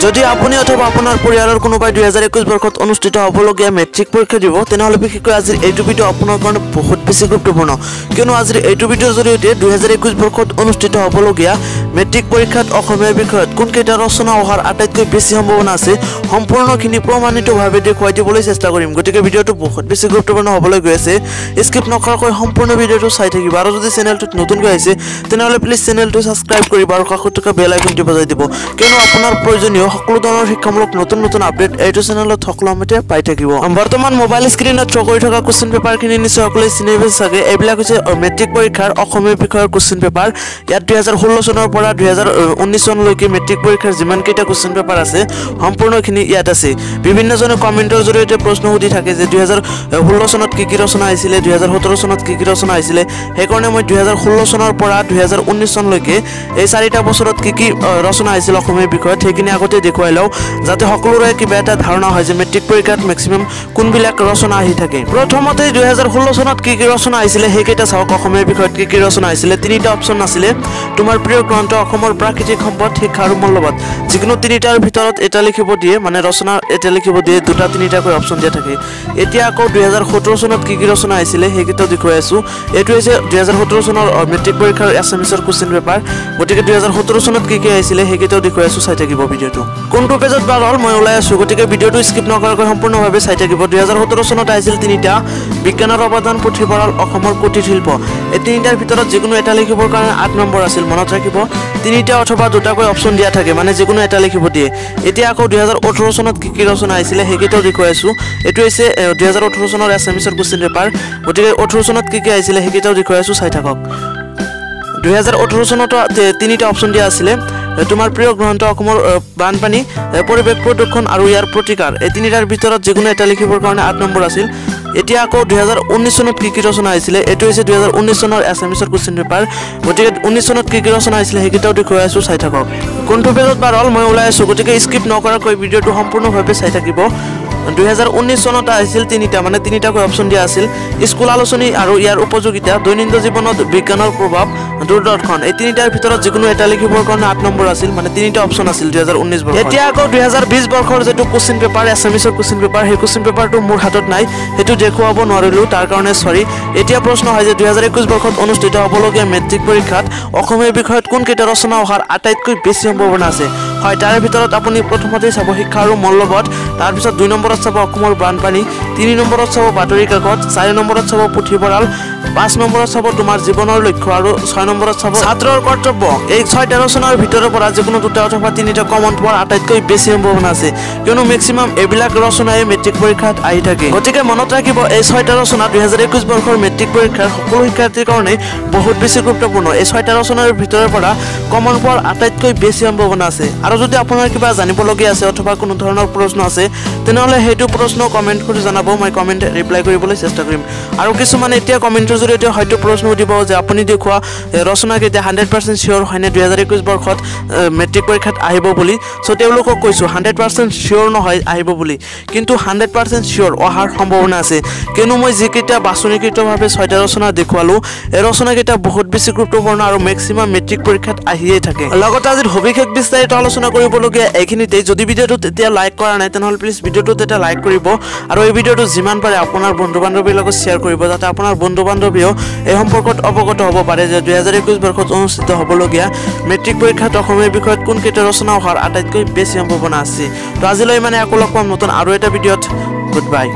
যদি আপুনি অথবা আপোনাৰ পৰিয়ালৰ কোনোবাই 2021 বৰ্ষত অনুষ্ঠিত হ'বলগীয়া মেট্ৰিক পৰীক্ষা দিব তেনেহ'লে বিশেষকৈ আজিৰ এইটো ভিডিঅ' আপোনাৰ কাৰণে বহুত বেছি গুৰুত্বপূৰ্ণ কিয়নো আজিৰ এইটো ভিডিঅ'ৰ জৰিয়তে 2021 বৰ্ষত অনুষ্ঠিত হ'বলগীয়া মেট্ৰিক পৰীক্ষাত অসমীয়া বিষয়ত কোনকেইটা ৰচনা অহাৰ আটাইতকৈ বেছি সম্ভাৱনা আছে সম্পূৰ্ণখিনি প্ৰমাণিতভাৱে দেখুৱাই দিবলৈ চেষ্টা কৰিম গতিকে ভিডিঅ'টো বহুত বেছি গুৰুত্বপূৰ্ণ হ'বলৈ গৈ আছে স্কিপ নকৰাকৈ সম্পূৰ্ণ ভিডিঅ'টো চাই থাকিব আৰু যদি চেনেলটোত নতুনকৈ আহিছে তেনেহ'লে প্লিজ চেনেলটো ছাবস্ক্ৰাইব কৰিব আৰু কাষত থকা বেল আইকনটো বজাই দিব কিয়নো আপোনাৰ প্ৰয়োজনীয় সকলো ধৰণৰ শিক্ষামূলক নতুন আপডেট এইটো চেনেলত সকলোমতে পাই থাকিব বৰ্তমান মোবাইল স্ক্ৰীনত শ্ব' কৰি থকা কোৱেশ্চন পেপাৰখিনি নিশ্চয় সকলোৱে চিনি পাইছে চাগে এইবিলাক হৈছে মেট্ৰিক পৰীক্ষাৰ অসমীয়া বিষয়ৰ কোৱেশ্চন পেপাৰ ইয়াত 2016 চনৰ পৰা 2019 চনলৈকে মেট্ৰিক পৰীক্ষাৰ যিমানকেইটা কোৱেশ্চন পেপাৰ আছে সম্পূৰ্ণখিনি ইয়াত আছে বিভিন্নজনে কমেণ্টৰ জৰিয়তে প্ৰশ্ন সুধি থাকে যে 2016 চনত কি ৰচনা আহিছিলে 2017 চনত কি ৰচনা আহিছিলে সেইকাৰণে মই 2016 চনৰ পৰা 2019 চনলৈকে এই 4টা বছৰত কি ৰচনা আহিছিল অসমীয়া বিষয়ত সেইখিনি আগতে দেখুৱাই লওঁ যাতে সকলোৰে কিবা এটা ধাৰণা হয় যে মেট্ৰিক পৰীক্ষাত মেক্সিমাম কোনবিলাক ৰচনা আহি থাকে প্ৰথমতে 2016 চনত কি ৰচনা আহিছিলে সেইকেইটা চাওক অসমীয়া বিষয়ত কি ৰচনা আহিছিলে তিনিটা অপচন আছিলে তোমাৰ প্ৰিয় গ্ৰন্থ অসমৰ প্ৰাকৃতিক সম্পদ শিক্ষা আৰু মূল্যবোধ যিকোনো তিনিটাৰ ভিতৰত এটা লিখিব দিয়ে মানে ৰচনা এটা লিখিব দিয়ে দুটা তিনিটাকৈ অপচন দিয়া থাকে এতিয়া আকৌ 2017 চনত কি ৰচনা আহিছিলে সেইকেইটা দেখুৱাই আছো এইটো হৈছে 2017 চনৰ মেট্ৰিক পৰীক্ষাৰ এছএমএছৰ কোৱেশ্চন পেপাৰ গতিকে 2017 চনত কি আহিছিলে সেইকেইটাও দেখুৱাই আছো চাই থাকিব ভিডিঅ'টো কোনটো পেজত বা ৰল মই ওলাই আছো গতিকে ভিডিঅ'টো স্কিপ নকৰাকৈ সম্পূৰ্ণভাৱে চাই থাকিব 2017 চনত আহিছিল তিনিটা বিজ্ঞানৰ অৱদান পুথিভঁৰাল অসমৰ কুটিৰ শিল্প এই তিনিটাৰ ভিতৰত যিকোনো এটা লিখিবৰ কাৰণে 8 নম্বৰ আছিল মনত ৰাখিব তিনিটা অথবা দুটাকৈ অপচন দিয়া থাকে মানে যিকোনো এটা লিখিব দিয়ে এতিয়া আকৌ 2018 চনত কি ৰচনা আহিছিলে সেইকেইটাও দেখুৱাই আছো এইটো হৈছে 2018 চনৰ এছএমএছৰ কোৱেশ্চন পেপাৰ গতিকে 18 চনত কি আহিছিলে সেইকেইটাও দেখুৱাই আছো চাই থাকক 2018 চনত তিনিটা অপচন দিয়া আছিল তোমাৰ প্ৰিয় গ্ৰন্থ অসমৰ বানপানী পৰিৱেশ প্ৰদূষণ আৰু ইয়াৰ প্ৰতিকাৰ এই তিনিটাৰ ভিতৰত যিকোনো এটা লিখিবৰ কাৰণে 8 নম্বৰ আছিল এতিয়া আকৌ 2019 চনত কি ৰচনা আহিছিলে এটো হৈছে 2019 চনৰ এছএমএছৰ কোৱেশ্চন পেপাৰ গতিকে 19 চনত কি ৰচনা আহিছিলে সেইকেইটাও দেখুৱাই আছো চাই থাকক কোনটো পেজত বা ৰল মই ওলাই আছো গতিকে স্কিপ নকৰাকৈ ভিডিঅ'টো সম্পূৰ্ণভাৱে চাই থাকিব 2019 চনত আহিছিল তিনিটা মানে তিনিটাকৈ অপচন দিয়া আছিল স্কুল আলোচনী আৰু ইয়াৰ উপযোগিতা দৈনন্দিন জীৱনত বিজ্ঞানৰ প্ৰভাৱ দূৰদৰ্শন এই তিনিটাৰ ভিতৰত যিকোনো এটা লিখিবৰ কাৰণে 8 নম্বৰ আছিল মানে তিনিটা অপচন আছিল 2019 বৰ্ষত এতিয়া আকৌ 2020 বৰ্ষৰ যেটো কোৱেশ্চন পেপাৰ এছএমএছৰ কোৱেশ্চন পেপাৰ সেই কোৱেশ্চন পেপাৰটো মোৰ হাতত নাই হেতু দেখুৱাব নোৱাৰিলো তাৰ কাৰণে সৰি এতিয়া প্ৰশ্ন হয় যে 2021 বৰ্ষত অনুষ্ঠিত হ'বলগীয়া মেট্ৰিক পৰীক্ষাত অসমীয়া বিষয়ত কোন কেইটা ৰচনা অহাৰ আটাইতকৈ বেছি সম্ভাৱনা আছে হয় তাৰে ভিতৰত আপুনি প্ৰথমতে চাব শিক্ষা আৰু মূল্যবোধ তাৰ পিছত 2 নম্বৰত চাব অসমৰ বানপানী 3 নম্বৰত চাব বাতৰি কাকত 4 নম্বৰত চাব পুথিভঁৰাল 5 নম্বৰত চাব তোমাৰ জীৱনৰ লক্ষ্য আৰু 6 নম্বৰত চাব ছাত্ৰৰ কৰ্তব্য এই 6টা ৰচনাৰ ভিতৰৰ পৰা যিকোনো দুটা অথবা তিনিটা কমন পোৱাৰ আটাইতকৈ বেছি সম্ভাৱনা আছে কিয়নো মেক্সিমাম এইবিলাক ৰচনাই মেট্ৰিক পৰীক্ষাত আহি থাকে গতিকে মনত ৰাখিব এই 6টা ৰচনা 2021 বৰ্ষৰ মেট্ৰিক পৰীক্ষাৰ সকলো শিক্ষাৰ্থীৰ কাৰণে বহুত বেছি গুৰুত্বপূৰ্ণ এই 6টা ৰচনাৰ ভিতৰৰ পৰা কমন পোৱাৰ আটাইতকৈ বেছি সম্ভাৱনা আছে আৰু যদি আপোনাৰ কিবা জানিবলগীয়া আছে অথবা কোনো ধৰণৰ প্ৰশ্ন আছে তেনেহলে হেতু প্ৰশ্ন কমেন্ট কৰি জনাব মই কমেন্ট ৰিপ্লাই কৰিবলৈ চেষ্টা কৰিম আৰু কিছুমান এতিয়া কমেন্টৰ জৰিয়তে হয়তো প্ৰশ্ন দিব যে আপুনি দেখুৱা ৰচনা কেইটা 100% শিওৰ হয়নে 2021 বৰ্ষত মেট্ৰিক পৰীক্ষাত আহিব বুলি সো তেওঁলোকক কৈছো 100% শিওৰ নহয় আহিব বুলি কিন্তু 100% শিওৰ অহাৰ সম্ভাৱনা আছে কিয়নো মই যিকেইটা বাছনিকৃতভাৱে 6টা ৰচনা দেখুৱালো এই ৰচনা কেইটা বহুত বেছি গুৰুত্বপূৰ্ণ আৰু মেক্সিমাম মেট্ৰিক পৰীক্ষাত আহিয়ে থাকে লগতে আজিৰ হবিশেষ বিস্তাৰিত আলোচনা কৰিবলগীয়া এইখিনিতে যদি ভিডিঅ'টো তেতিয়া লাইক কৰা নাই তেনেহ'লে প্লিজ ভিডিঅ'টো তেতিয়া লাইক কৰিব আৰু এই ভিডিঅ'টো যিমান পাৰে আপোনাৰ বন্ধু-বান্ধৱীৰ লগত শ্বেয়াৰ কৰিব যাতে আপোনাৰ বন্ধু-বান্ধৱীও এই সম্পৰ্কত অৱগত হ'ব পাৰে যে 2021 বৰ্ষত অনুষ্ঠিত হ'বলগীয়া মেট্ৰিক পৰীক্ষাত অসমীয়া বিষয়ত কোন কেইটা ৰচনা অহাৰ আটাইতকৈ বেছি সম্ভাৱনা আছে তো আজিলৈ মানে আকৌ লগ পাম নতুন আৰু এটা ভিডিঅ'ত গুড বাই